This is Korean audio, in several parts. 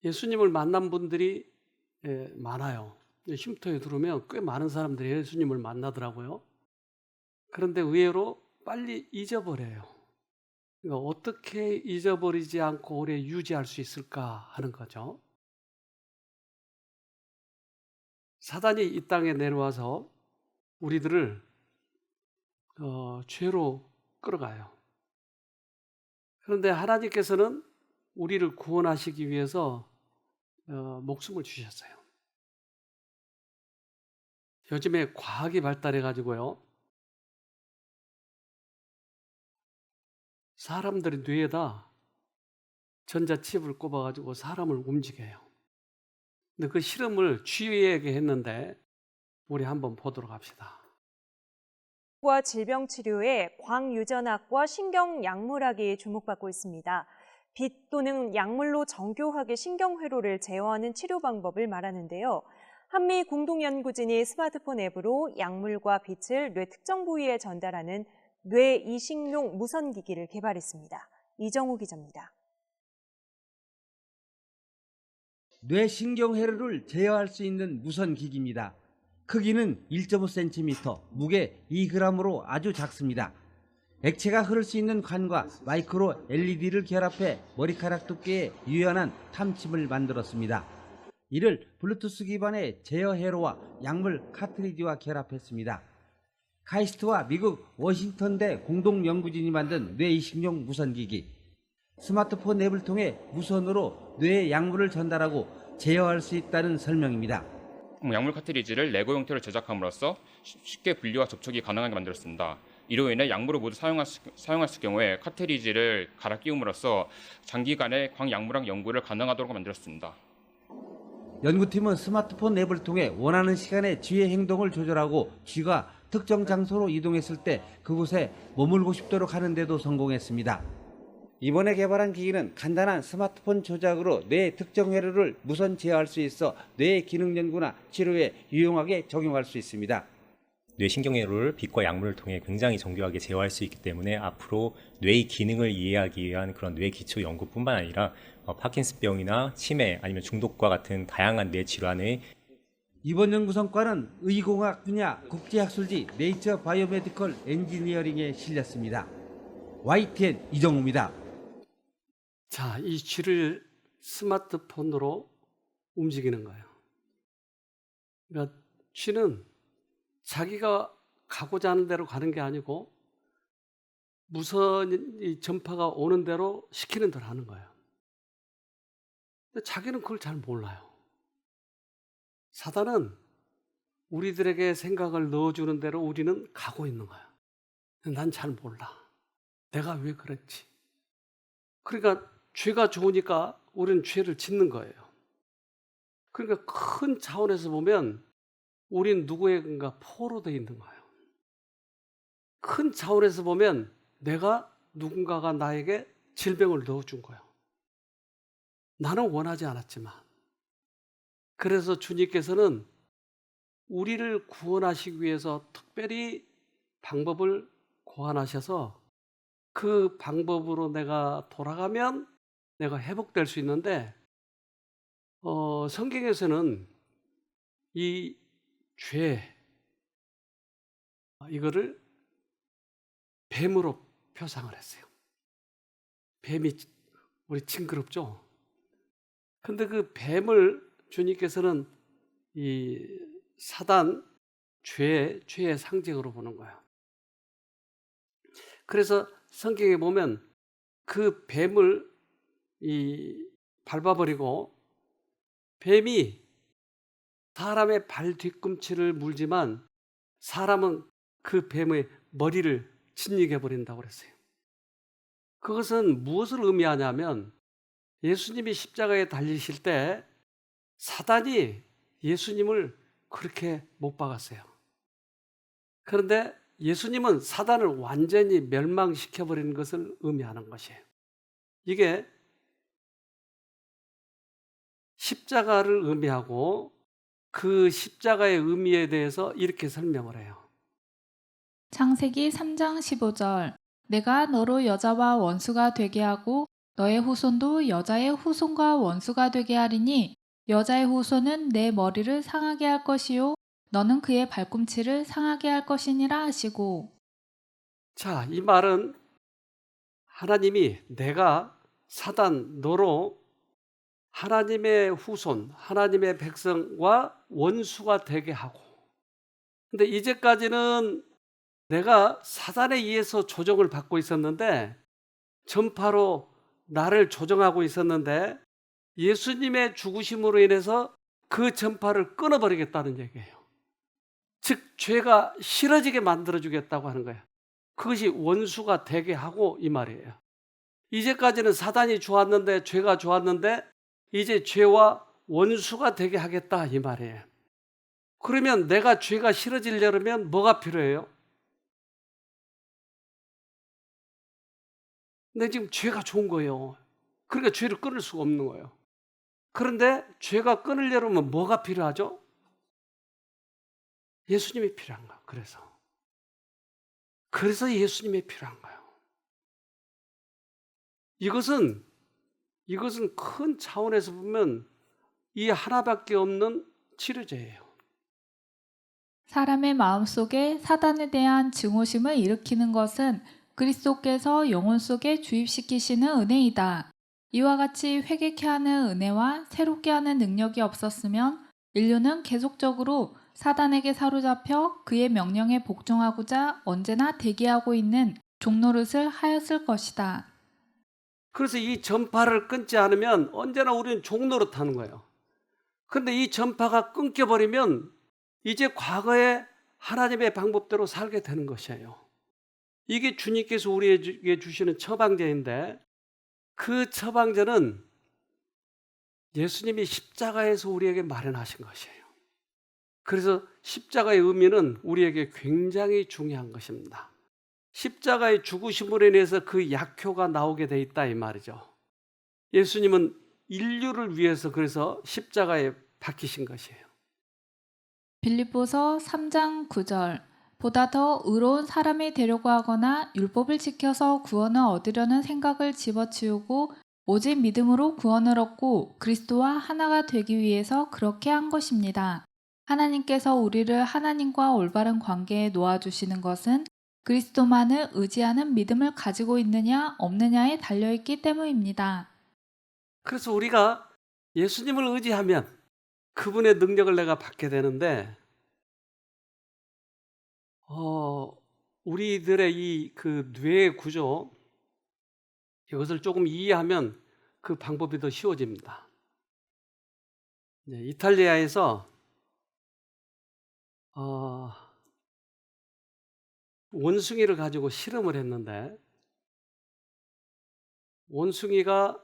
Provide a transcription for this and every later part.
예수님을 만난 분들이 많아요. 쉼터에 들어오면 꽤 많은 사람들이 예수님을 만나더라고요. 그런데 의외로 빨리 잊어버려요. 그러니까 어떻게 잊어버리지 않고 오래 유지할 수 있을까 하는 거죠. 사단이 이 땅에 내려와서 우리들을 죄로 끌어가요. 그런데 하나님께서는 우리를 구원하시기 위해서 목숨을 주셨어요. 요즘에 과학이 발달해 가지고요, 사람들의 뇌에다 전자칩을 꼽아 가지고 사람을 움직여요. 근데 그 실험을 쥐에게 했는데 우리 한번 보도록 합시다. 과 질병 치료에 광유전학과 신경약물학이 주목받고 있습니다. 빛 또는 약물로 정교하게 신경회로를 제어하는 치료 방법을 말하는데요. 한미 공동연구진이 스마트폰 앱으로 약물과 빛을 뇌 특정 부위에 전달하는 뇌 이식용 무선기기를 개발했습니다. 이정우 기자입니다. 뇌신경회로를 제어할 수 있는 무선기기입니다. 크기는 1.5cm, 무게 2g으로 아주 작습니다. 액체가 흐를 수 있는 관과 마이크로 LED를 결합해 머리카락 두께의 유연한 탐침을 만들었습니다. 이를 블루투스 기반의 제어 회로와 약물 카트리지와 결합했습니다. 카이스트와 미국 워싱턴대 공동연구진이 만든 뇌이식용 무선기기. 스마트폰 앱을 통해 무선으로 뇌에 약물을 전달하고 제어할 수 있다는 설명입니다. 약물 카트리지를 레고 형태로 제작함으로써 쉽게 분리와 접촉이 가능하게 만들었습니다. 이로 인해 약물을 모두 사용했을 경우에 카트리지를 갈아 끼움으로써 장기간의 광약물학 연구를 가능하도록 만들었습니다. 연구팀은 스마트폰 앱을 통해 원하는 시간에 쥐의 행동을 조절하고 쥐가 특정 장소로 이동했을 때 그곳에 머물고 싶도록 하는 데도 성공했습니다. 이번에 개발한 기기는 간단한 스마트폰 조작으로 뇌 특정 회로를 무선 제어할 수 있어 뇌 기능 연구나 치료에 유용하게 적용할 수 있습니다. 뇌신경회로를 빛과 약물을 통해 굉장히 정교하게 제어할 수 있기 때문에 앞으로 뇌의 기능을 이해하기 위한 그런 뇌 기초 연구뿐만 아니라 파킨슨병이나 치매 아니면 중독과 같은 다양한 뇌 질환의 이번 연구 성과는 의공학 분야 국제학술지 네이처 바이오메디컬 엔지니어링에 실렸습니다. YTN 이정우입니다. 자, 이 쥐를 스마트폰으로 움직이는 거예요. 그러니까 쥐는 자기가 가고자 하는 대로 가는 게 아니고 무선 전파가 오는 대로 시키는 대로 하는 거예요. 근데 자기는 그걸 잘 몰라요. 사단은 우리들에게 생각을 넣어주는 대로 우리는 가고 있는 거예요. 난 잘 몰라. 내가 왜 그랬지? 그러니까 죄가 좋으니까 우리는 죄를 짓는 거예요. 그러니까 큰 차원에서 보면 우린 누구에게인가 포로되어 있는 거예요. 큰 차원에서 보면 내가 누군가가 나에게 질병을 넣어준 거예요. 나는 원하지 않았지만. 그래서 주님께서는 우리를 구원하시기 위해서 특별히 방법을 고안하셔서 그 방법으로 내가 돌아가면 내가 회복될 수 있는데 성경에서는 이 죄, 이거를 뱀으로 표상을 했어요. 뱀이 우리 징그럽죠? 근데 그 뱀을 주님께서는 이 사단, 죄의 상징으로 보는 거예요. 그래서 성경에 보면 그 뱀을 밟아버리고 뱀이 사람의 발 뒤꿈치를 물지만 사람은 그 뱀의 머리를 짓이겨 버린다고 그랬어요. 그것은 무엇을 의미하냐면 예수님이 십자가에 달리실 때 사단이 예수님을 그렇게 못 박았어요. 그런데 예수님은 사단을 완전히 멸망시켜 버리는 것을 의미하는 것이에요. 이게 십자가를 의미하고 그 십자가의 의미에 대해서 이렇게 설명을 해요. 창세기 3장 15절 내가 너로 여자와 원수가 되게 하고 너의 후손도 여자의 후손과 원수가 되게 하리니 여자의 후손은 내 머리를 상하게 할 것이요 너는 그의 발꿈치를 상하게 할 것이니라 하시고. 자, 이 말은 하나님이 내가 사단 너로 하나님의 후손, 하나님의 백성과 원수가 되게 하고, 근데 이제까지는 내가 사단에 의해서 조정을 받고 있었는데, 전파로 나를 조정하고 있었는데, 예수님의 죽으심으로 인해서 그 전파를 끊어버리겠다는 얘기예요. 즉 죄가 싫어지게 만들어주겠다고 하는 거예요. 그것이 원수가 되게 하고 이 말이에요. 이제까지는 사단이 좋았는데, 죄가 좋았는데 이제 죄와 원수가 되게 하겠다 이 말이에요. 그러면 내가 죄가 싫어지려면 뭐가 필요해요? 근데 지금 죄가 좋은 거예요. 그러니까 죄를 끊을 수가 없는 거예요. 그런데 죄가 끊으려면 뭐가 필요하죠? 예수님이 필요한 거예요. 그래서 예수님이 필요한 거예요. 이것은 큰 차원에서 보면 이 하나밖에 없는 치료제예요. 사람의 마음속에 사단에 대한 증오심을 일으키는 것은 그리스도께서 영혼 속에 주입시키시는 은혜이다. 이와 같이 회개케 하는 은혜와 새롭게 하는 능력이 없었으면 인류는 계속적으로 사단에게 사로잡혀 그의 명령에 복종하고자 언제나 대기하고 있는 종노릇을 하였을 것이다. 그래서 이 전파를 끊지 않으면 언제나 우리는 종노릇하는 거예요. 그런데 이 전파가 끊겨버리면 이제 과거의 하나님의 방법대로 살게 되는 것이에요. 이게 주님께서 우리에게 주시는 처방제인데, 그 처방제는 예수님이 십자가에서 우리에게 마련하신 것이에요. 그래서 십자가의 의미는 우리에게 굉장히 중요한 것입니다. 십자가의 죽으심으로 인해서 그 약효가 나오게 돼 있다 이 말이죠. 예수님은 인류를 위해서 그래서 십자가에 박히신 것이에요. 빌립보서 3장 9절. 보다 더 의로운 사람이 되려고 하거나 율법을 지켜서 구원을 얻으려는 생각을 집어치우고 오직 믿음으로 구원을 얻고 그리스도와 하나가 되기 위해서 그렇게 한 것입니다. 하나님께서 우리를 하나님과 올바른 관계에 놓아주시는 것은 그리스도만을 의지하는 믿음을 가지고 있느냐 없느냐에 달려있기 때문입니다. 그래서 우리가 예수님을 의지하면 그분의 능력을 내가 받게 되는데, 우리들의 이 그 뇌의 구조, 이것을 조금 이해하면 그 방법이 더 쉬워집니다. 이탈리아에서 원숭이를 가지고 실험을 했는데, 원숭이가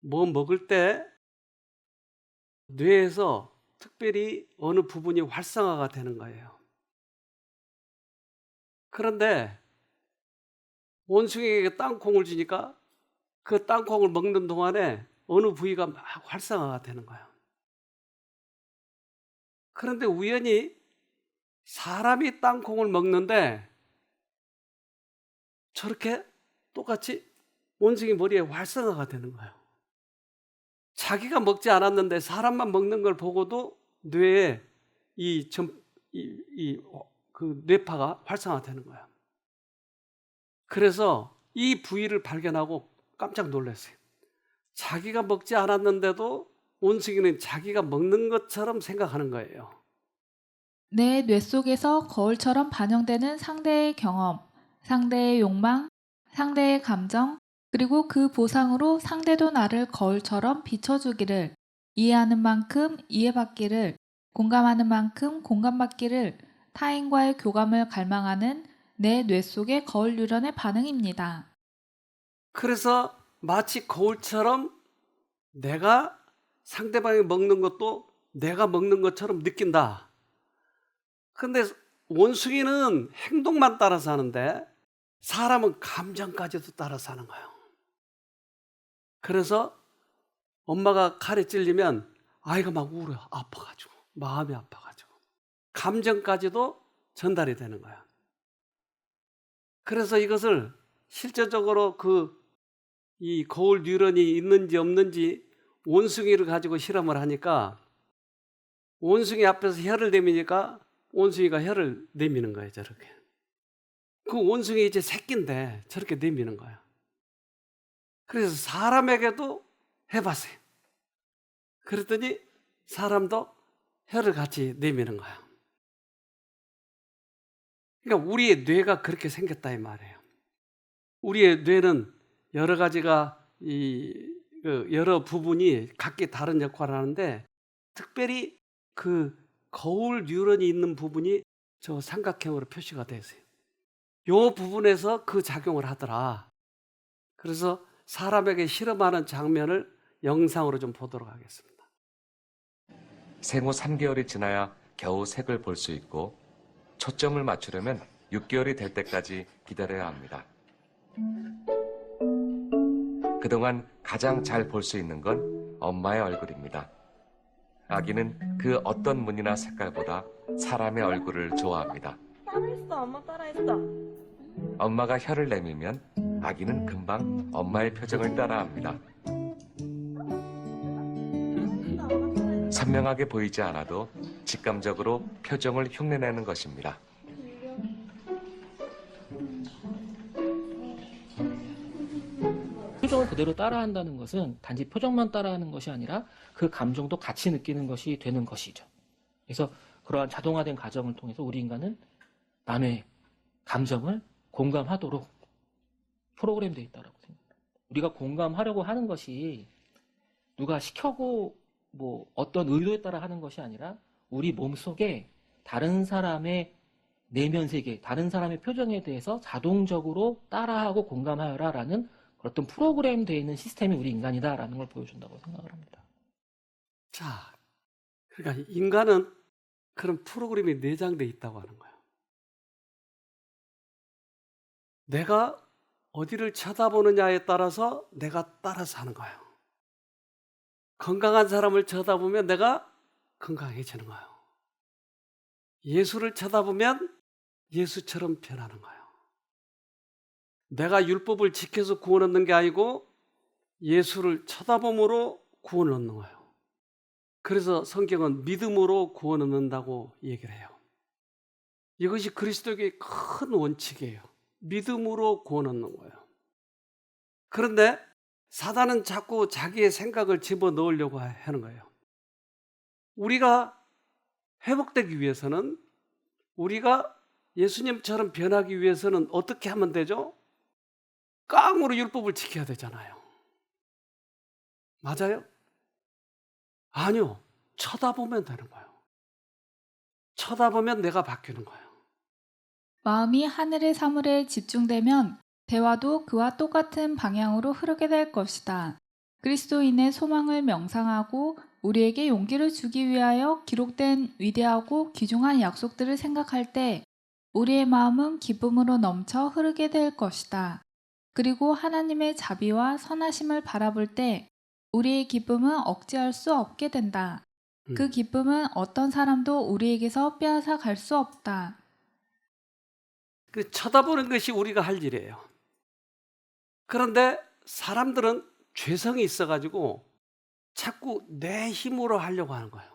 뭐 먹을 때 뇌에서 특별히 어느 부분이 활성화가 되는 거예요. 그런데 원숭이에게 땅콩을 주니까 그 땅콩을 먹는 동안에 어느 부위가 막 활성화가 되는 거예요. 그런데 우연히 사람이 땅콩을 먹는데 저렇게 똑같이 원숭이 머리에 활성화가 되는 거예요. 자기가 먹지 않았는데 사람만 먹는 걸 보고도 뇌에 그 뇌파가 활성화되는 거예요. 그래서 이 부위를 발견하고 깜짝 놀랐어요. 자기가 먹지 않았는데도 원숭이는 자기가 먹는 것처럼 생각하는 거예요. 내 뇌 속에서 거울처럼 반영되는 상대의 경험, 상대의 욕망, 상대의 감정, 그리고 그 보상으로 상대도 나를 거울처럼 비춰주기를, 이해하는 만큼 이해받기를, 공감하는 만큼 공감받기를, 타인과의 교감을 갈망하는 내 뇌 속의 거울 유련의 반응입니다. 그래서 마치 거울처럼 내가 상대방이 먹는 것도 내가 먹는 것처럼 느낀다. 근데 원숭이는 행동만 따라서 하는데 사람은 감정까지도 따라서 하는 거예요. 그래서 엄마가 칼에 찔리면 아이가 막 울어요. 아파가지고, 마음이 아파가지고. 감정까지도 전달이 되는 거예요. 그래서 이것을 실제적으로 그 이 거울 뉴런이 있는지 없는지 원숭이를 가지고 실험을 하니까 원숭이 앞에서 혀를 내미니까 원숭이가 혀를 내미는 거예요, 저렇게. 그 원숭이 이제 새끼인데 저렇게 내미는 거예요. 그래서 사람에게도 해봤어요. 그랬더니 사람도 혀를 같이 내미는 거예요. 그러니까 우리의 뇌가 그렇게 생겼다 이 말이에요. 우리의 뇌는 여러 가지가 여러 부분이 각기 다른 역할을 하는데 특별히 그 거울 뉴런이 있는 부분이 저 삼각형으로 표시가 되어 있어요. 이 부분에서 그 작용을 하더라. 그래서 사람에게 실험하는 장면을 영상으로 좀 보도록 하겠습니다. 생후 3개월이 지나야 겨우 색을 볼 수 있고 초점을 맞추려면 6개월이 될 때까지 기다려야 합니다. 그동안 가장 잘 볼 수 있는 건 엄마의 얼굴입니다. 아기는 그 어떤 무늬나 색깔보다 사람의 얼굴을 좋아합니다. 따라했어, 엄마 따라했어. 엄마가 혀를 내밀면 아기는 금방 엄마의 표정을 따라합니다. 선명하게 보이지 않아도 직감적으로 표정을 흉내내는 것입니다. 표정을 그대로 따라한다는 것은 단지 표정만 따라하는 것이 아니라 그 감정도 같이 느끼는 것이 되는 것이죠. 그래서 그러한 자동화된 과정을 통해서 우리 인간은 남의 감정을 공감하도록 프로그램되어 있다고 생각합니다. 우리가 공감하려고 하는 것이 누가 시켜고 뭐 어떤 의도에 따라 하는 것이 아니라 우리 몸속에 다른 사람의 내면 세계, 다른 사람의 표정에 대해서 자동적으로 따라하고 공감하여라라는 어떤 프로그램 되어 있는 시스템이 우리 인간이다라는 걸 보여준다고 생각을 합니다. 자, 그러니까 인간은 그런 프로그램이 내장되어 있다고 하는 거예요. 내가 어디를 쳐다보느냐에 따라서 내가 따라서 하는 거예요. 건강한 사람을 쳐다보면 내가 건강해지는 거예요. 예수를 쳐다보면 예수처럼 변하는 거예요. 내가 율법을 지켜서 구원 얻는 게 아니고 예수를 쳐다봄으로 구원 얻는 거예요. 그래서 성경은 믿음으로 구원 얻는다고 얘기를 해요. 이것이 그리스도교의 큰 원칙이에요. 믿음으로 구원 얻는 거예요. 그런데 사단은 자꾸 자기의 생각을 집어넣으려고 하는 거예요. 우리가 회복되기 위해서는, 우리가 예수님처럼 변하기 위해서는 어떻게 하면 되죠? 깡으로 율법을 지켜야 되잖아요. 맞아요? 아니요. 쳐다보면 되는 거예요. 쳐다보면 내가 바뀌는 거예요. 마음이 하늘의 사물에 집중되면 대화도 그와 똑같은 방향으로 흐르게 될 것이다. 그리스도인의 소망을 명상하고 우리에게 용기를 주기 위하여 기록된 위대하고 귀중한 약속들을 생각할 때 우리의 마음은 기쁨으로 넘쳐 흐르게 될 것이다. 그리고 하나님의 자비와 선하심을 바라볼 때 우리의 기쁨은 억제할 수 없게 된다. 그 기쁨은 어떤 사람도 우리에게서 빼앗아 갈 수 없다. 그 쳐다보는 것이 우리가 할 일이에요. 그런데 사람들은 죄성이 있어가지고 자꾸 내 힘으로 하려고 하는 거예요.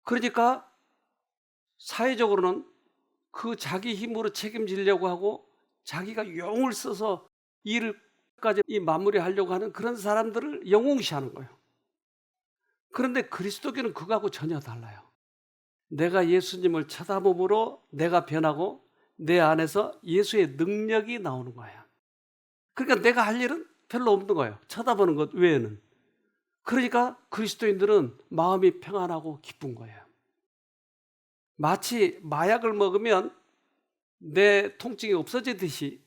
그러니까 사회적으로는 그 자기 힘으로 책임지려고 하고 자기가 용을 써서 일을까지 마무리하려고 하는 그런 사람들을 영웅시하는 거예요. 그런데 그리스도교는 그거하고 전혀 달라요. 내가 예수님을 쳐다봄으로 내가 변하고 내 안에서 예수의 능력이 나오는 거예요. 그러니까 내가 할 일은 별로 없는 거예요. 쳐다보는 것 외에는. 그러니까 그리스도인들은 마음이 평안하고 기쁜 거예요. 마치 마약을 먹으면 내 통증이 없어지듯이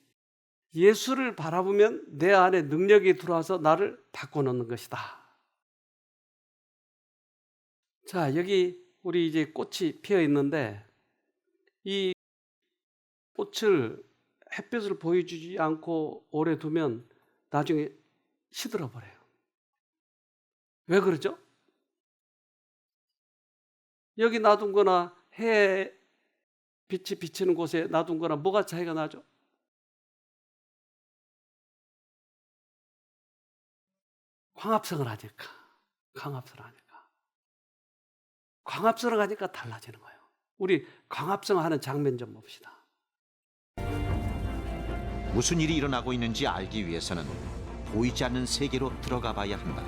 예수를 바라보면 내 안에 능력이 들어와서 나를 바꿔놓는 것이다. 자, 여기 우리 이제 꽃이 피어 있는데 이 꽃을 햇볕을 보여주지 않고 오래 두면 나중에 시들어 버려요. 왜 그러죠? 여기 놔둔 거나 해 빛이 비치는 곳에 놔둔 거나 뭐가 차이가 나죠? 광합성을 하니까. 광합성을 하니까. 광합성을 하니까 달라지는 거예요. 우리 광합성하는 장면 좀 봅시다. 무슨 일이 일어나고 있는지 알기 위해서는 보이지 않는 세계로 들어가 봐야 한다.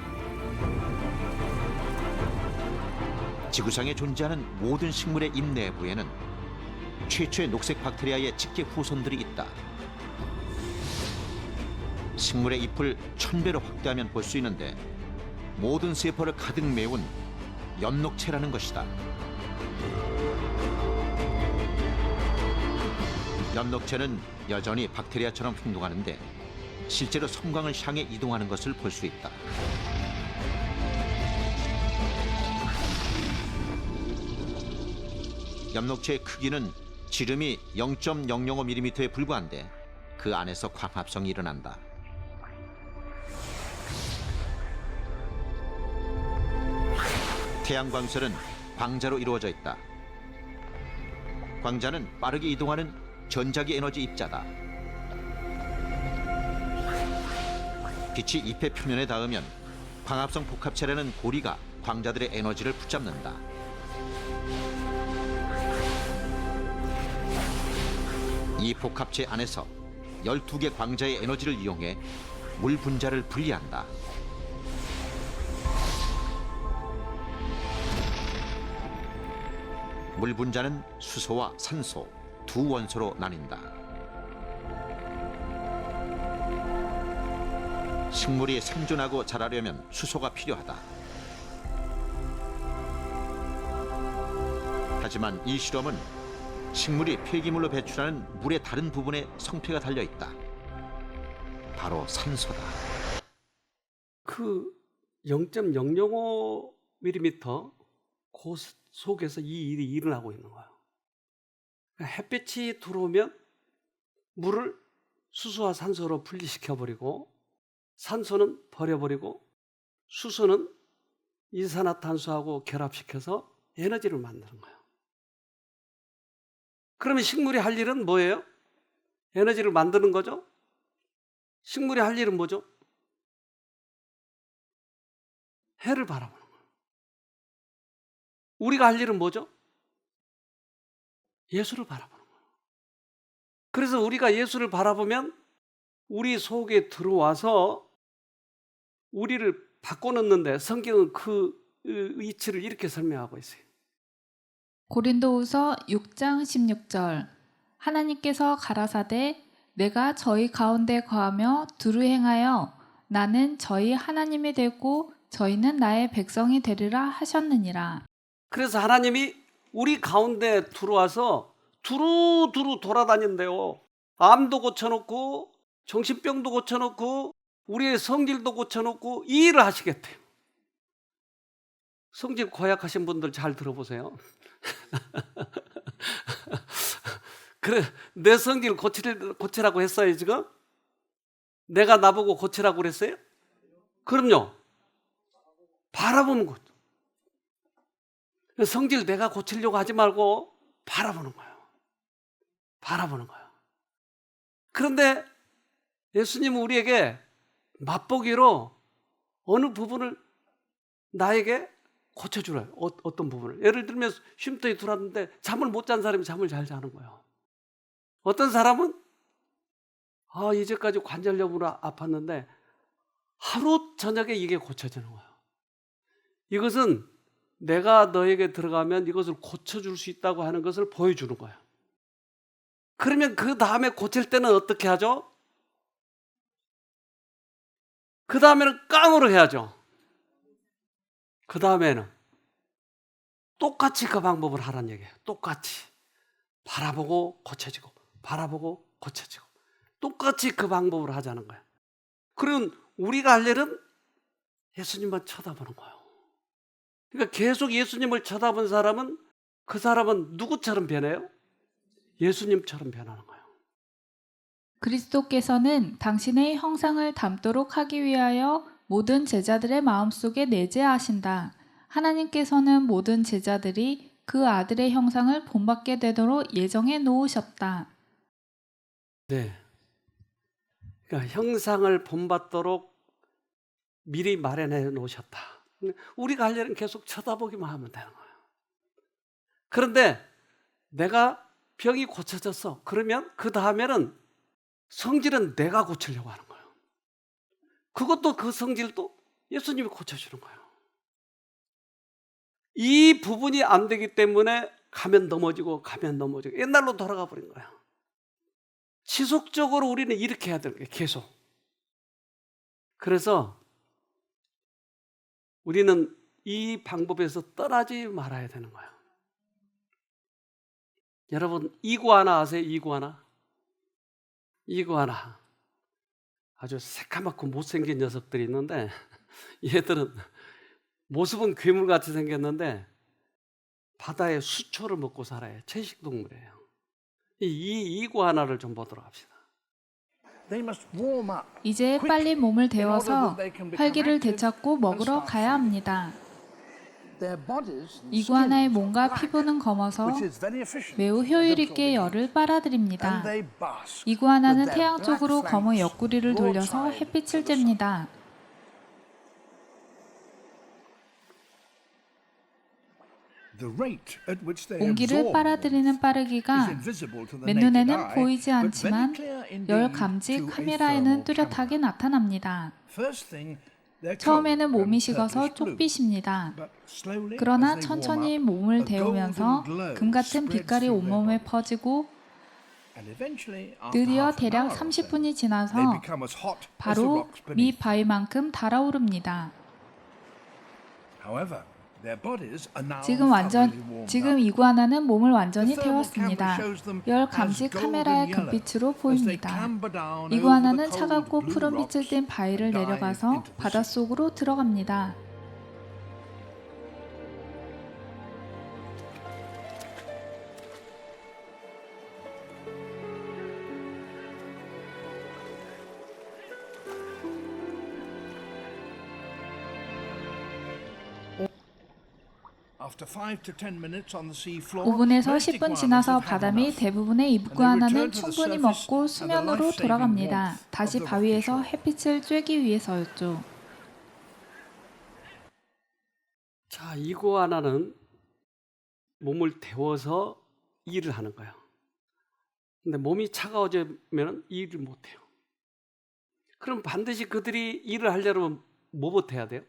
지구상에 존재하는 모든 식물의 잎 내부에는 최초의 녹색 박테리아의 직계 후손들이 있다. 식물의 잎을 1000배로 확대하면 볼 수 있는데 모든 세포를 가득 메운 엽록체라는 것이다. 엽록체는 여전히 박테리아처럼 행동하는데 실제로 섬광을 향해 이동하는 것을 볼 수 있다. 엽록체의 크기는 지름이 0.005mm에 불과한데 그 안에서 광합성이 일어난다. 태양광선은 광자로 이루어져 있다. 광자는 빠르게 이동하는 전자기 에너지 입자다. 빛이 잎의 표면에 닿으면 광합성 복합체라는 고리가 광자들의 에너지를 붙잡는다. 이 복합체 안에서 12개 광자의 에너지를 이용해 물 분자를 분리한다. 물 분자는 수소와 산소 두 원소로 나뉜다. 식물이 생존하고 자라려면 수소가 필요하다. 하지만 이 실험은 식물이 폐기물로 배출하는 물의 다른 부분에 성패가 달려 있다. 바로 산소다. 그 0.005mm 그 속에서 이 일이 일어나고 있는 거예요. 햇빛이 들어오면 물을 수소와 산소로 분리시켜버리고 산소는 버려버리고 수소는 이산화탄소하고 결합시켜서 에너지를 만드는 거예요. 그러면 식물이 할 일은 뭐예요? 에너지를 만드는 거죠? 식물이 할 일은 뭐죠? 해를 바라보는 거예요. 우리가 할 일은 뭐죠? 예수를 바라보는 거예요. 그래서 우리가 예수를 바라보면 우리 속에 들어와서 우리를 바꿔놓는데 성경은 그 위치를 이렇게 설명하고 있어요. 고린도후서 6장 16절 하나님께서 가라사대 내가 저희 가운데 거하며 두루 행하여 나는 저희 하나님이 되고 저희는 나의 백성이 되리라 하셨느니라. 그래서 하나님이 우리 가운데 들어와서 두루두루 돌아다닌대요. 암도 고쳐놓고 정신병도 고쳐놓고 우리의 성질도 고쳐놓고 이 일을 하시겠대요. 성질 고약하신 분들 잘 들어보세요. 그래, 내 성질 고치라고 했어요 지금? 내가 나보고 고치라고 그랬어요? 그럼요. 바라보는 것. 성질 내가 고치려고 하지 말고 바라보는 거예요. 바라보는 거예요. 그런데 예수님은 우리에게 맛보기로 어느 부분을 나에게 고쳐주래요. 어떤 부분을. 예를 들면 쉼터에 들어왔는데 잠을 못 잔 사람이 잠을 잘 자는 거예요. 어떤 사람은 이제까지 관절염으로 아팠는데 하루 저녁에 이게 고쳐지는 거예요. 이것은 내가 너에게 들어가면 이것을 고쳐줄 수 있다고 하는 것을 보여주는 거예요. 그러면 그 다음에 고칠 때는 어떻게 하죠? 그 다음에는 깡으로 해야죠. 그 다음에는 똑같이 그 방법을 하라는 얘기예요. 똑같이 바라보고 고쳐지고 바라보고 고쳐지고 똑같이 그 방법을 하자는 거예요. 그러면 우리가 할 일은 예수님만 쳐다보는 거예요. 그러니까 계속 예수님을 쳐다본 사람은 그 사람은 누구처럼 변해요? 예수님처럼 변하는 거예요. 그리스도께서는 당신의 형상을 닮도록 하기 위하여 모든 제자들의 마음속에 내재하신다. 하나님께서는 모든 제자들이 그 아들의 형상을 본받게 되도록 예정해 놓으셨다. 네. 그러니까 형상을 본받도록 미리 마련해 놓으셨다. 우리가 할 일은 계속 쳐다보기만 하면 되는 거예요. 그런데 내가 병이 고쳐졌어. 그러면 그 다음에는 성질은 내가 고치려고 하는 거예요. 그것도 그 성질도 예수님이 고쳐주는 거예요. 이 부분이 안 되기 때문에 가면 넘어지고 옛날로 돌아가 버린 거예요. 지속적으로 우리는 이렇게 해야 되는 거예요. 계속. 그래서 우리는 이 방법에서 떠나지 말아야 되는 거예요. 여러분 이구아나 아세요? 이구아나 아주 새까맣고 못생긴 녀석들이 있는데 얘들은 모습은 괴물같이 생겼는데 바다의 수초를 먹고 살아요. 채식동물이에요. 이 이구아나를 좀 보도록 합시다. 이제 빨리 몸을 데워서 활기를 되찾고 먹으러 가야 합니다. 이구아나의 몸과 피부는 검어서 매우 효율 있게 열을 빨아들입니다. 이구아나는 태양 쪽으로 검은 옆구리를 돌려서 햇빛을 쬐입니다. 공기를 빨아들이는 빠르기가 맨눈에는 보이지 않지만 열 감지 카메라에는 뚜렷하게 나타납니다. 처음에는 몸이 식어서 쪽빛입니다. 그러나 천천히 몸을 데우면서 금 같은 빛깔이 온몸에 퍼지고 드디어 대략 30분이 지나서 바로 밑바위만큼 달아오릅니다. 지금 이구아나는 몸을 완전히 태웠습니다. 열 감지 카메라의 금빛으로 보입니다. 이구아나는 차갑고 푸른 빛을 띤 바위를 내려가서 바닷속으로 들어갑니다. (5) 분에서 10분 지나서 바다 및 대부분의 이구아나는 충분히 먹고 수면으로 돌아갑니다. 다시 바위에서 햇빛을 쬐기 위해서였죠. 자, 이구아나는 몸을 데워서 일을 하는 거예요. 근데 몸이 차가워지면 일을 못해요. 그럼 반드시 그들이 일을 하려면 뭐부터 해야 돼요?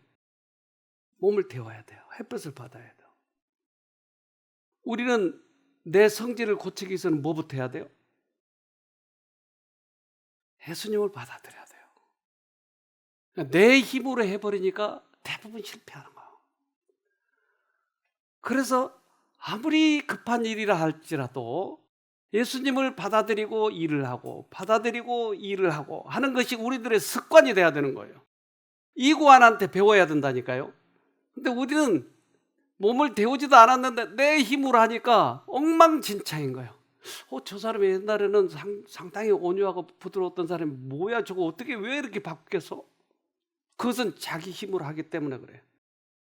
몸을 데워야 돼요. 햇볕을 받아야 돼요. 우리는 내 성질을 고치기 위해서는 뭐부터 해야 돼요? 예수님을 받아들여야 돼요. 그러니까 내 힘으로 해버리니까 대부분 실패하는 거예요. 그래서 아무리 급한 일이라 할지라도 예수님을 받아들이고 일을 하고 하는 것이 우리들의 습관이 돼야 되는 거예요. 이구아나한테 배워야 된다니까요. 근데 우리는 몸을 데우지도 않았는데 내 힘으로 하니까 엉망진창인 거예요. 저 사람이 옛날에는 상당히 온유하고 부드러웠던 사람이 뭐야 저거 어떻게 왜 이렇게 바뀌었어? 그것은 자기 힘으로 하기 때문에 그래요.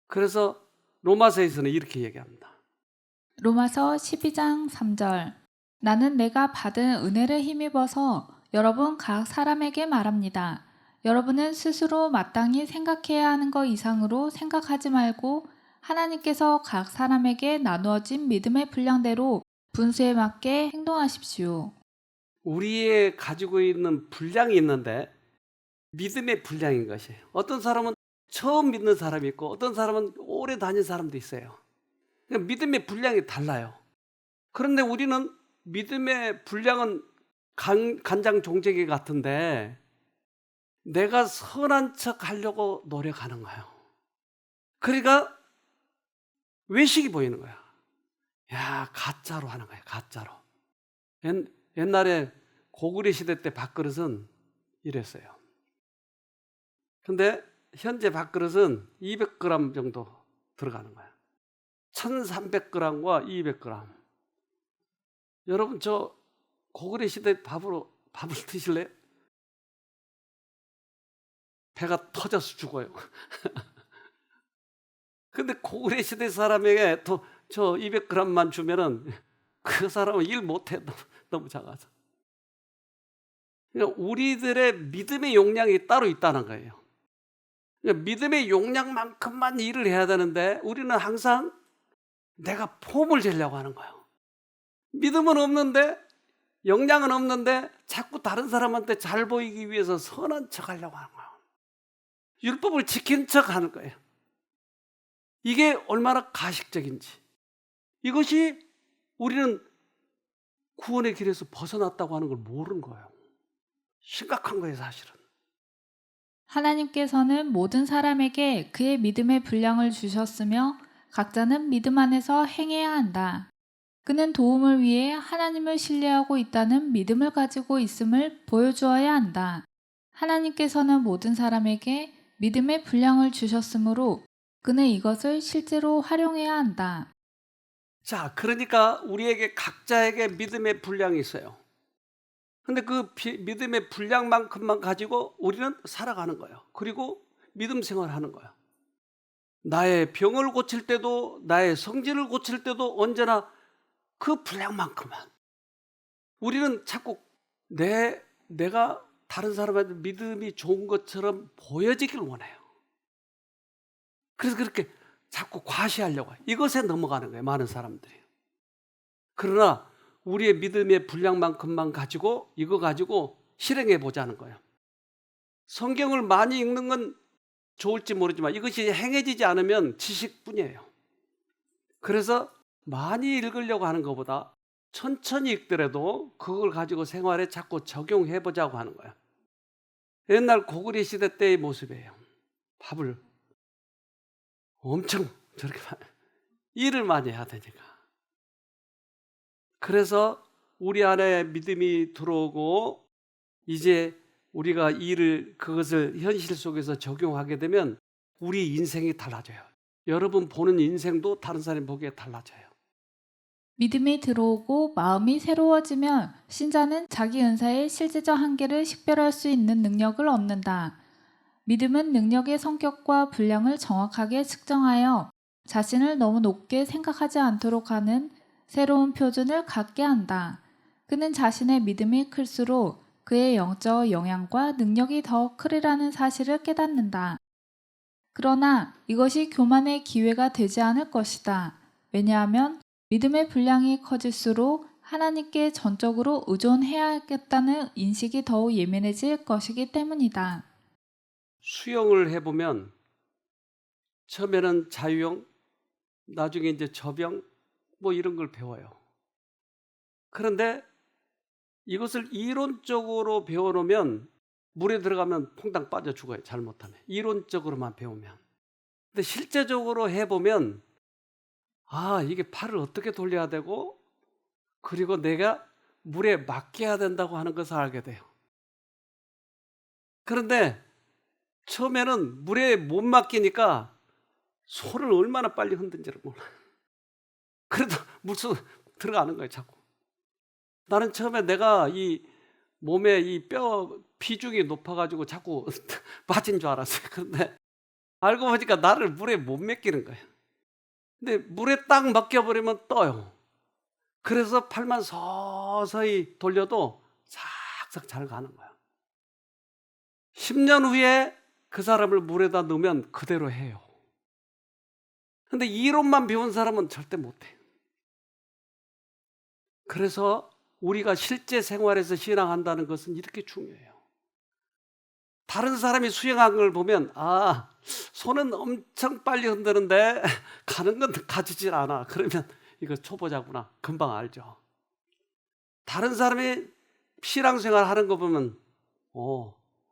그래서 로마서에서는 이렇게 얘기합니다. 로마서 12장 3절 나는 내가 받은 은혜를 힘입어서 여러분 각 사람에게 말합니다. 여러분은 스스로 마땅히 생각해야 하는 것 이상으로 생각하지 말고 하나님께서 각 사람에게 나누어진 믿음의 분량대로 분수에 맞게 행동하십시오. 우리의 가지고 있는 분량이 있는데 믿음의 분량인 것이에요. 어떤 사람은 처음 믿는 사람이 있고 어떤 사람은 오래 다닌 사람도 있어요. 그러니까 믿음의 분량이 달라요. 그런데 우리는 믿음의 분량은 간장 종재기 같은데 내가 선한 척 하려고 노력하는 거예요. 그러니까 외식이 보이는 거야. 야, 가짜로 하는 거야, 가짜로. 옛날에 고구려 시대 때 밥그릇은 이랬어요. 근데 현재 밥그릇은 200g 정도 들어가는 거야. 1300g과 200g. 여러분, 저 고구려 시대 밥을 드실래요? 배가 터져서 죽어요. 근데 고구려 시대 사람에게 저 200g만 주면은 그 사람은 일 못해. 너무 작아서. 그러니까 우리들의 믿음의 용량이 따로 있다는 거예요. 믿음의 용량만큼만 일을 해야 되는데 우리는 항상 내가 폼을 재려고 하는 거예요. 믿음은 없는데, 역량은 없는데 자꾸 다른 사람한테 잘 보이기 위해서 선한 척 하려고 하는 거예요. 율법을 지킨 척 하는 거예요. 이게 얼마나 가식적인지. 이것이 우리는 구원의 길에서 벗어났다고 하는 걸 모르는 거예요. 심각한 거예요, 사실은. 하나님께서는 모든 사람에게 그의 믿음의 분량을 주셨으며 각자는 믿음 안에서 행해야 한다. 그는 도움을 위해 하나님을 신뢰하고 있다는 믿음을 가지고 있음을 보여주어야 한다. 하나님께서는 모든 사람에게 믿음의 분량을 주셨으므로 그는 이것을 실제로 활용해야 한다. 자, 그러니까 우리에게 각자에게 믿음의 분량이 있어요. 근데 그 믿음의 분량만큼만 가지고 우리는 살아가는 거예요. 그리고 믿음 생활하는 거예요. 나의 병을 고칠 때도, 나의 성질을 고칠 때도 언제나 그 분량만큼만. 우리는 자꾸 내가 다른 사람한테 믿음이 좋은 것처럼 보여지길 원해요. 그래서 그렇게 자꾸 과시하려고 해요. 이것에 넘어가는 거예요, 많은 사람들이. 그러나 우리의 믿음의 분량만큼만 가지고 이거 가지고 실행해 보자는 거예요. 성경을 많이 읽는 건 좋을지 모르지만 이것이 행해지지 않으면 지식뿐이에요. 그래서 많이 읽으려고 하는 것보다 천천히 읽더라도 그걸 가지고 생활에 자꾸 적용해 보자고 하는 거예요. 옛날 고구려 시대 때의 모습이에요. 밥을 엄청 저렇게 일을 많이 해야 되니까. 그래서 우리 안에 믿음이 들어오고 이제 우리가 그것을 현실 속에서 적용하게 되면 우리 인생이 달라져요. 여러분 보는 인생도 다른 사람이 보기에 달라져요. 믿음이 들어오고 마음이 새로워지면 신자는 자기 은사의 실제적 한계를 식별할 수 있는 능력을 얻는다. 믿음은 능력의 성격과 분량을 정확하게 측정하여 자신을 너무 높게 생각하지 않도록 하는 새로운 표준을 갖게 한다. 그는 자신의 믿음이 클수록 그의 영적 영향과 능력이 더 크리라는 사실을 깨닫는다. 그러나 이것이 교만의 기회가 되지 않을 것이다. 왜냐하면 믿음의 분량이 커질수록 하나님께 전적으로 의존해야겠다는 인식이 더욱 예민해질 것이기 때문이다. 수영을 해보면 처음에는 자유형, 나중에 이제 접영 뭐 이런 걸 배워요. 그런데 이것을 이론적으로 배워놓으면 물에 들어가면 퐁당 빠져 죽어요. 잘못하면. 이론적으로만 배우면. 근데 실제적으로 해보면 이게 팔을 어떻게 돌려야 되고 그리고 내가 물에 맡겨야 된다고 하는 것을 알게 돼요. 그런데 처음에는 물에 못 맡기니까 손을 얼마나 빨리 흔든지를 몰라요. 그래도 물속 들어가는 거예요, 자꾸. 나는 처음에 내가 이 몸에 이 뼈 비중이 높아가지고 자꾸 빠진 줄 알았어요. 그런데 알고 보니까 나를 물에 못 맡기는 거예요. 근데 물에 딱 맡겨버리면 떠요. 그래서 팔만 서서히 돌려도 싹싹 잘 가는 거예요. 10년 후에 그 사람을 물에다 넣으면 그대로 해요. 근데 이론만 배운 사람은 절대 못해요. 그래서 우리가 실제 생활에서 신앙한다는 것은 이렇게 중요해요. 다른 사람이 수영한 걸 보면 손은 엄청 빨리 흔드는데 가는 건 가지질 않아. 그러면 이거 초보자구나. 금방 알죠. 다른 사람이 신앙생활 하는 거 보면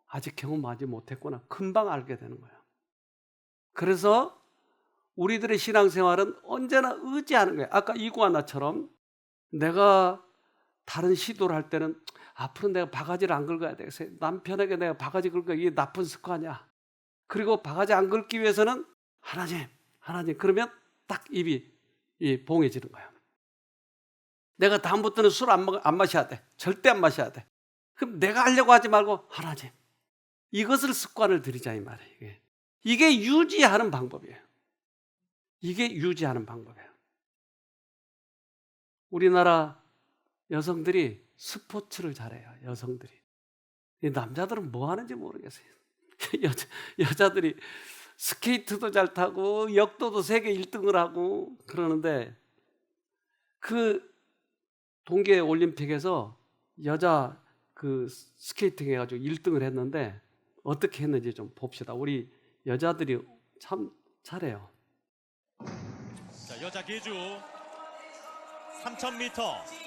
아직 경험하지 못했구나. 금방 알게 되는 거예요. 그래서 우리들의 신앙생활은 언제나 의지하는 거예요. 아까 이구아나처럼 내가 다른 시도를 할 때는 앞으로 내가 바가지를 안 긁어야 되겠어요. 남편에게 내가 바가지 긁어 이게 나쁜 습관이야. 그리고 바가지 안 긁기 위해서는 하나님 그러면 딱 입이 봉해지는 거예요. 내가 다음부터는 술 안 마셔야 돼. 절대 안 마셔야 돼. 그럼 내가 하려고 하지 말고 하나님 이것을 습관을 들이자 이 말이에요. 이게 유지하는 방법이에요. 이게 유지하는 방법이에요. 우리나라 여성들이 스포츠를 잘해요. 여성들이. 이 남자들은 뭐 하는지 모르겠어요. 여자들이 스케이트도 잘 타고 역도도 세계 1등을 하고 그러는데 그 동계 올림픽에서 여자 그 스케이팅 해가지고 1등을 했는데 어떻게 했는지 좀 봅시다. 우리 여자들이 참 잘해요. 자, 여자 계주 3000m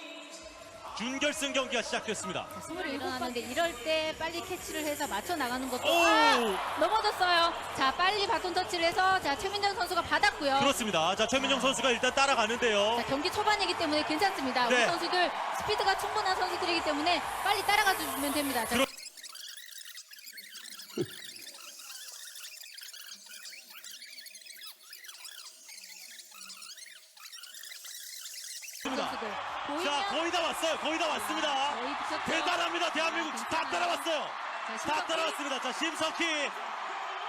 준결승 경기가 시작됐습니다. 스물이 일어나는데 이럴 때 빨리 캐치를 해서 맞춰 나가는 것도 오! 넘어졌어요. 자, 빨리 바톤 터치를 해서 자, 최민정 선수가 받았고요. 그렇습니다. 자, 최민정 선수가 일단 따라가는데요. 자, 경기 초반이기 때문에 괜찮습니다. 네. 우리 선수들 스피드가 충분한 선수들이기 때문에 빨리 따라가 주면 됩니다. 자, 선수들 보이면 자, 거의 다 왔어요. 거의 다 왔습니다. 거의 붙였죠. 대단합니다. 대한민국 다 따라왔어요. 자, 다 심석희. 따라왔습니다. 자, 심석희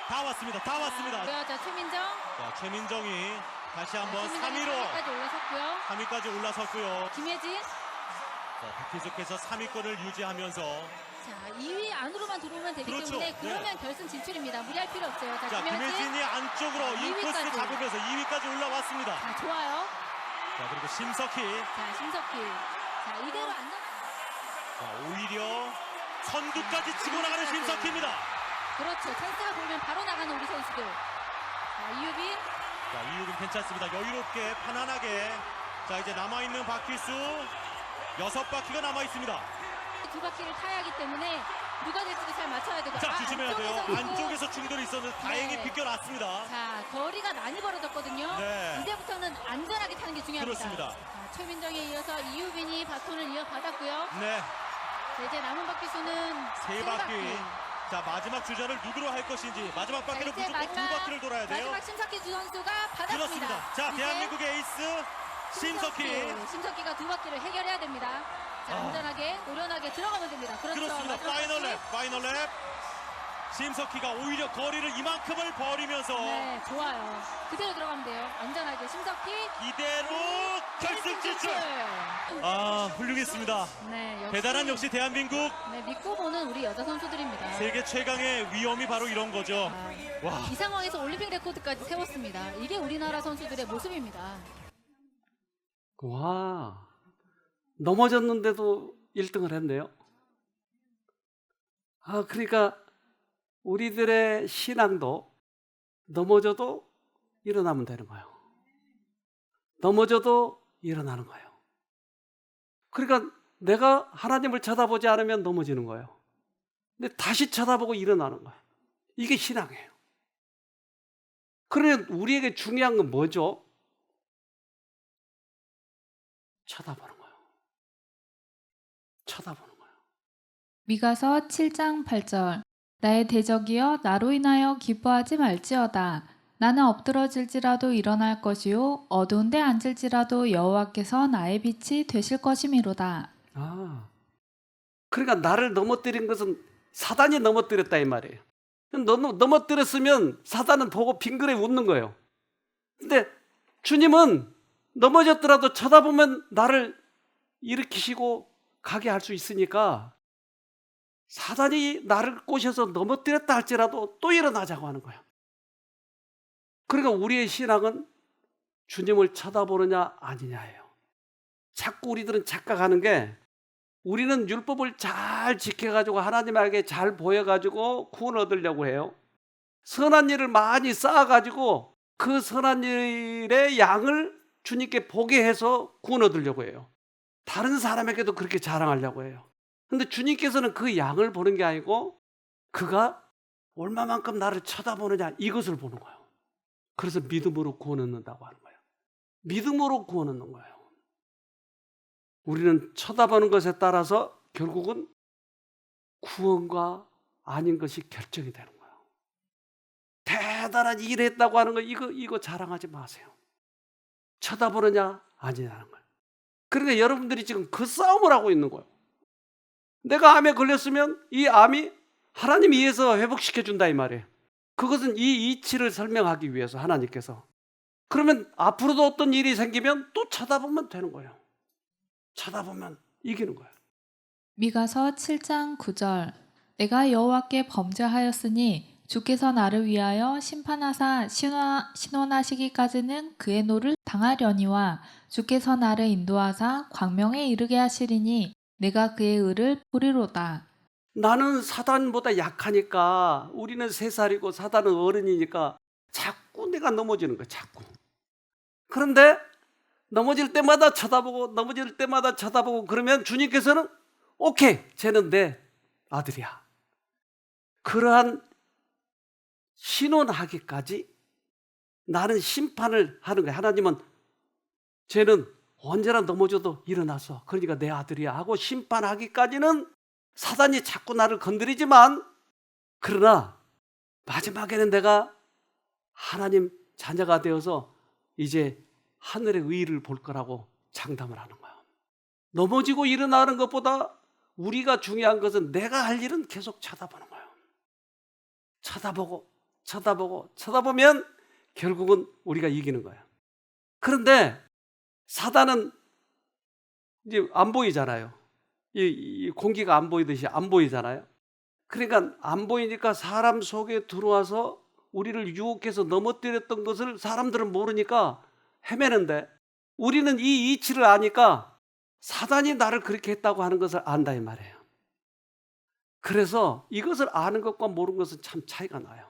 다 왔습니다. 다 왔습니다. 자, 최민정. 자, 최민정이 다시 한번 3위로 3위까지 올라섰고요. 3위까지 올라섰고요. 김혜진. 자, 계속해서 3위권을 유지하면서 자, 2위 안으로만 들어오면 되기 그렇죠. 때문에 네. 그러면 결승 진출입니다. 무리할 필요 없어요. 자, 자, 김혜진. 김혜진이 안쪽으로 2위까지. 인코스 잡으면서 2위까지 올라왔습니다. 자, 좋아요. 자, 그리고 심석희. 자, 심석희. 자, 이대로 안전. 자, 오히려 선두까지 치고 나가는 심석희입니다. 그렇죠. 찬스가 보이면 바로 나가는 우리 선수들. 자, 이유빈. 자, 이유빈 괜찮습니다. 여유롭게 편안하게. 자, 이제 남아있는 바퀴수 6바퀴가 남아있습니다. 두 바퀴를 타야 하기 때문에 누가 될지도 잘 맞춰야 되고. 자, 조심해야 돼요. 안쪽에서 그리고- 안쪽에서 충돌이 있었는데 다행히 네. 비껴났습니다. 자, 거리가 많이 벌어졌거든요. 네. 이제부터는 안전하게 타는 게 중요합니다. 그렇습니다. 자, 최민정에 이어서 이유빈이 바톤을 이어받았고요. 네, 자, 이제 남은 바퀴수는 세 바퀴. 자, 마지막 주자를 누구로 할 것인지 마지막 바퀴는 이제 무조건 두 바퀴를 돌아야 돼요. 마지막 심석희 주 선수가 받았습니다. 그렇습니다. 자, 이제 대한민국의 에이스 심석희. 심석희가 두 바퀴를 해결해야 됩니다. 자, 안전하게 노련하게 들어가면 됩니다. 그렇죠. 그렇습니다. 마지막 파이널 바퀴. 랩, 파이널 랩. 심석희가 오히려 거리를 이만큼을 버리면서 네, 좋아요. 그대로 들어가면 돼요. 안전하게 심석희. 이대로 결승 진출. 아, 훌륭했습니다. 네, 역시, 대단한 역시 대한민국 네, 믿고 보는 우리 여자 선수들입니다. 세계 최강의 위험이 바로 이런 거죠. 아, 와. 이 상황에서 올림픽 레코드까지 세웠습니다. 이게 우리나라 선수들의 모습입니다. 와, 넘어졌는데도 1등을 했네요. 아, 그러니까 우리들의 신앙도 넘어져도 일어나면 되는 거예요. 넘어져도 일어나는 거예요. 그러니까 내가 하나님을 쳐다보지 않으면 넘어지는 거예요. 근데 다시 쳐다보고 일어나는 거예요. 이게 신앙이에요. 그러면 우리에게 중요한 건 뭐죠? 쳐다보는 거예요. 쳐다보는 거예요. 미가서 7장 8절 나의 대적이여 나로 인하여 기뻐하지 말지어다. 나는 엎드러질지라도 일어날 것이요 어두운 데 앉을지라도 여호와께서 나의 빛이 되실 것이미로다. 아, 그러니까 나를 넘어뜨린 것은 사단이 넘어뜨렸다 이 말이에요. 넘어뜨렸으면 사단은 보고 빙그레 웃는 거예요. 근데 주님은 넘어졌더라도 쳐다보면 나를 일으키시고 가게 할 수 있으니까 사단이 나를 꼬셔서 넘어뜨렸다 할지라도 또 일어나자고 하는 거예요. 그러니까 우리의 신앙은 주님을 쳐다보느냐 아니냐예요. 자꾸 우리들은 착각하는 게 우리는 율법을 잘 지켜가지고 하나님에게 잘 보여가지고 구원 얻으려고 해요. 선한 일을 많이 쌓아가지고 그 선한 일의 양을 주님께 보게 해서 구원 얻으려고 해요. 다른 사람에게도 그렇게 자랑하려고 해요. 근데 주님께서는 그 양을 보는 게 아니고 그가 얼마만큼 나를 쳐다보느냐 이것을 보는 거예요. 그래서 믿음으로 구원 얻는다고 하는 거예요. 믿음으로 구원 얻는 거예요. 우리는 쳐다보는 것에 따라서 결국은 구원과 아닌 것이 결정이 되는 거예요. 대단한 일을 했다고 하는 거 이거 자랑하지 마세요. 쳐다보느냐 아니냐는 거예요. 그러니까 여러분들이 지금 그 싸움을 하고 있는 거예요. 내가 암에 걸렸으면 이 암이 하나님이 위해서 회복시켜준다 이 말이에요. 그것은 이 이치를 설명하기 위해서 하나님께서. 그러면 앞으로도 어떤 일이 생기면 또 쳐다보면 되는 거예요. 쳐다보면 이기는 거예요. 미가서 7장 9절 내가 여호와께 범죄하였으니 주께서 나를 위하여 심판하사 신원하시기까지는 그의 노를 당하려니와 주께서 나를 인도하사 광명에 이르게 하시리니 내가 그의 의를 보리로다. 나는 사단보다 약하니까, 우리는 3살이고 사단은 어른이니까 자꾸 내가 넘어지는 거야, 자꾸. 그런데 넘어질 때마다 쳐다보고 넘어질 때마다 쳐다보고 그러면 주님께서는 오케이, 쟤는 내 아들이야. 그러한 신원하기까지 나는 심판을 하는 거야. 하나님은 쟤는 언제나 넘어져도 일어나서 그러니까 내 아들이야 하고 심판하기까지는 사단이 자꾸 나를 건드리지만, 그러나 마지막에는 내가 하나님 자녀가 되어서 이제 하늘의 의를 볼 거라고 장담을 하는 거야. 넘어지고 일어나는 것보다 우리가 중요한 것은 내가 할 일은 계속 쳐다보는 거예요. 쳐다보면 결국은 우리가 이기는 거예요. 그런데 사단은 이제 안 보이잖아요. 이 공기가 안 보이듯이 안 보이잖아요. 그러니까 안 보이니까 사람 속에 들어와서 우리를 유혹해서 넘어뜨렸던 것을 사람들은 모르니까 헤매는데, 우리는 이 이치를 아니까 사단이 나를 그렇게 했다고 하는 것을 안다 이 말이에요. 그래서 이것을 아는 것과 모르는 것은 참 차이가 나요.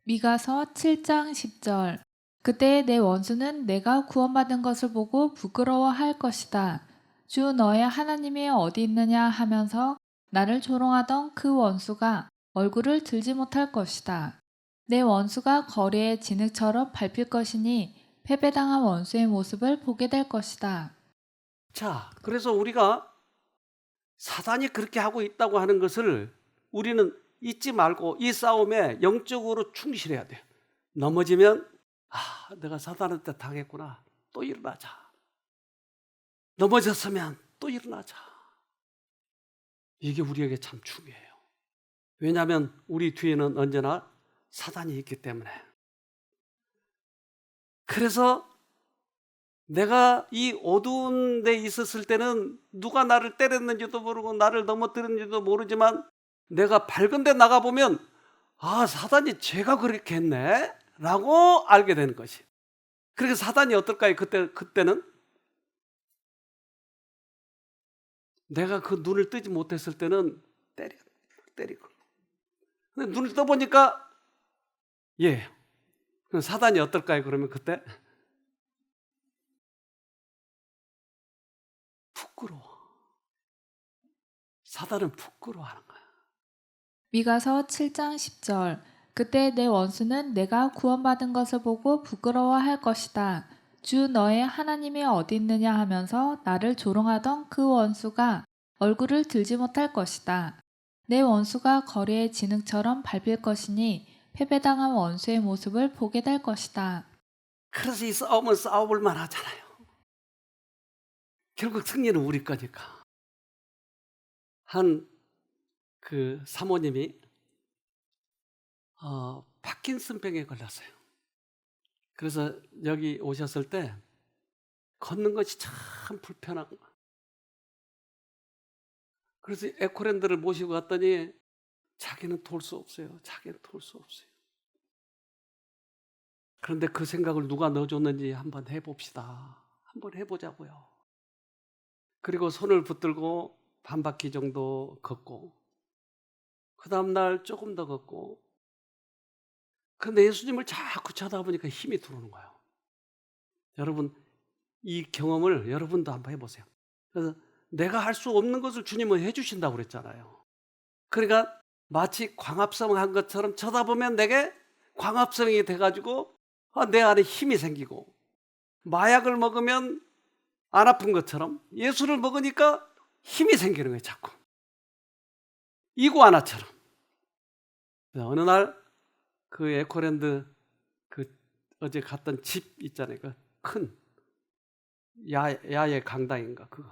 미가서 7장 10절. 그때 내 원수는 내가 구원받은 것을 보고 부끄러워할 것이다. 주 너의 하나님이 어디 있느냐 하면서 나를 조롱하던 그 원수가 얼굴을 들지 못할 것이다. 내 원수가 거리의 진흙처럼 밟힐 것이니 패배당한 원수의 모습을 보게 될 것이다. 자, 그래서 우리가 사단이 그렇게 하고 있다고 하는 것을 우리는 잊지 말고 이 싸움에 영적으로 충실해야 돼요. 넘어지면 내가 사단한테 당했구나. 또 일어나자. 넘어졌으면 또 일어나자. 이게 우리에게 참 중요해요. 왜냐하면 우리 뒤에는 언제나 사단이 있기 때문에. 그래서 내가 이 어두운 데 있었을 때는 누가 나를 때렸는지도 모르고 나를 넘어뜨렸는지도 모르지만, 내가 밝은 데 나가보면 사단이 제가 그렇게 했네 라고 알게 되는 것이. 그러니까 사단이 어떨까요? 그때는 내가 그 눈을 뜨지 못했을 때는 때리고, 근데 눈을 떠보니까 그럼 사단이 어떨까요? 그러면 그때 부끄러워. 사단은 부끄러워하는 거야. 미가서 7장 10절. 그때 내 원수는 내가 구원받은 것을 보고 부끄러워할 것이다. 주 너의 하나님이 어디 있느냐 하면서 나를 조롱하던 그 원수가 얼굴을 들지 못할 것이다. 내 원수가 거리의 진흙처럼 밟힐 것이니 패배당한 원수의 모습을 보게 될 것이다. 그래서 이 싸움은 싸워볼 만하잖아요. 결국 승리는 우리 거니까. 한 그 사모님이 파킨슨병에 걸렸어요. 그래서 여기 오셨을 때 걷는 것이 참 불편한 거야. 그래서 에코랜드를 모시고 갔더니 자기는 돌 수 없어요. 자기는 돌 수 없어요. 그런데 그 생각을 누가 넣어줬는지 한번 해봅시다. 한번 해보자고요. 그리고 손을 붙들고 반 바퀴 정도 걷고, 그 다음날 조금 더 걷고, 그런데 예수님을 자꾸 쳐다보니까 힘이 들어오는 거예요. 여러분, 이 경험을 여러분도 한번 해보세요. 그래서 내가 할 수 없는 것을 주님은 해주신다고 그랬잖아요. 그러니까 마치 광합성 한 것처럼 쳐다보면 내게 광합성이 돼가지고 내 안에 힘이 생기고, 마약을 먹으면 안 아픈 것처럼 예수를 먹으니까 힘이 생기는 거예요. 자꾸 이구아나처럼. 어느 날 그 에코랜드 어제 갔던 집 있잖아요. 그 큰 야외 강당인가 그거.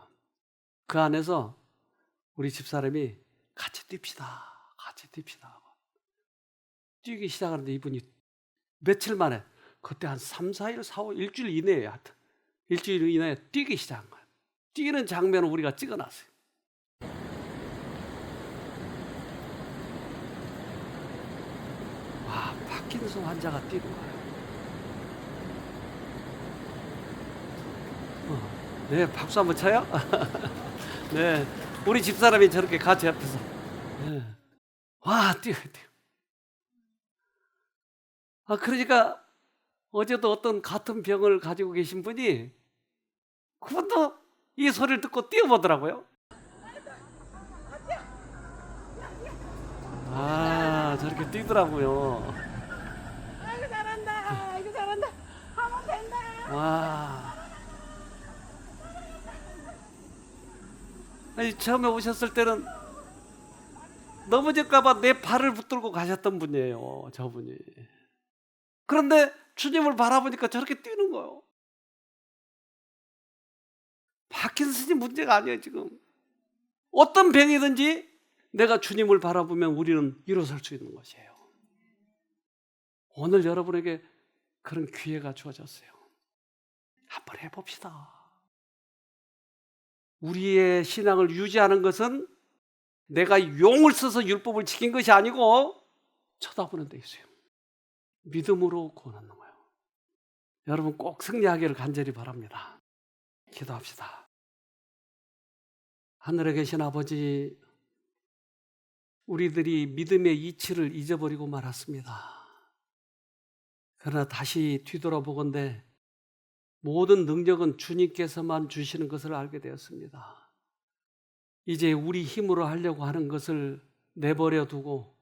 그 안에서 우리 집사람이 같이 뜁시다. 같이 뜁시다 하고 뛰기 시작하는데 이분이 며칠 만에, 그때 한 3, 4일, 4일, 일주일 이내에 하여튼 일주일 이내에 뛰기 시작한 거예요. 뛰는 장면을 우리가 찍어놨어요. 파킨슨 환자가 뛰는 거예요. 네, 박수 한번 쳐요? 네, 우리 집사람이 저렇게 같이 옆에서. 네. 와, 뛰어. 그러니까 어제도 어떤 같은 병을 가지고 계신 분이 그분도 이 소리를 듣고 뛰어보더라고요. 저렇게 뛰더라고요. 아이고 잘한다. 아이고 잘한다. 하면 된다. 와. 아니, 처음에 오셨을 때는 넘어질까봐 내 발을 붙들고 가셨던 분이에요, 저분이. 그런데 주님을 바라보니까 저렇게 뛰는 거예요. 파킨슨이 문제가 아니에요, 지금. 어떤 병이든지 내가 주님을 바라보면 우리는 일어설 수 있는 것이에요. 오늘 여러분에게 그런 기회가 주어졌어요. 한번 해봅시다. 우리의 신앙을 유지하는 것은 내가 용을 써서 율법을 지킨 것이 아니고 쳐다보는 데 있어요. 믿음으로 구원하는 거예요. 여러분 꼭 승리하기를 간절히 바랍니다. 기도합시다. 하늘에 계신 아버지, 우리들이 믿음의 이치를 잊어버리고 말았습니다. 그러나 다시 뒤돌아보건대 모든 능력은 주님께서만 주시는 것을 알게 되었습니다. 이제 우리 힘으로 하려고 하는 것을 내버려 두고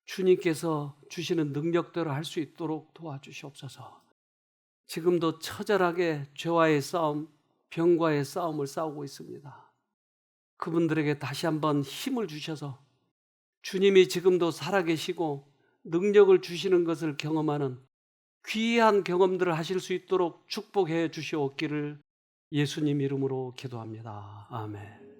주님께서 주시는 능력대로 할 수 있도록 도와주시옵소서. 지금도 처절하게 죄와의 싸움, 병과의 싸움을 싸우고 있습니다. 그분들에게 다시 한번 힘을 주셔서 주님이 지금도 살아계시고 능력을 주시는 것을 경험하는 귀한 경험들을 하실 수 있도록 축복해 주시옵기를 예수님 이름으로 기도합니다. 아멘.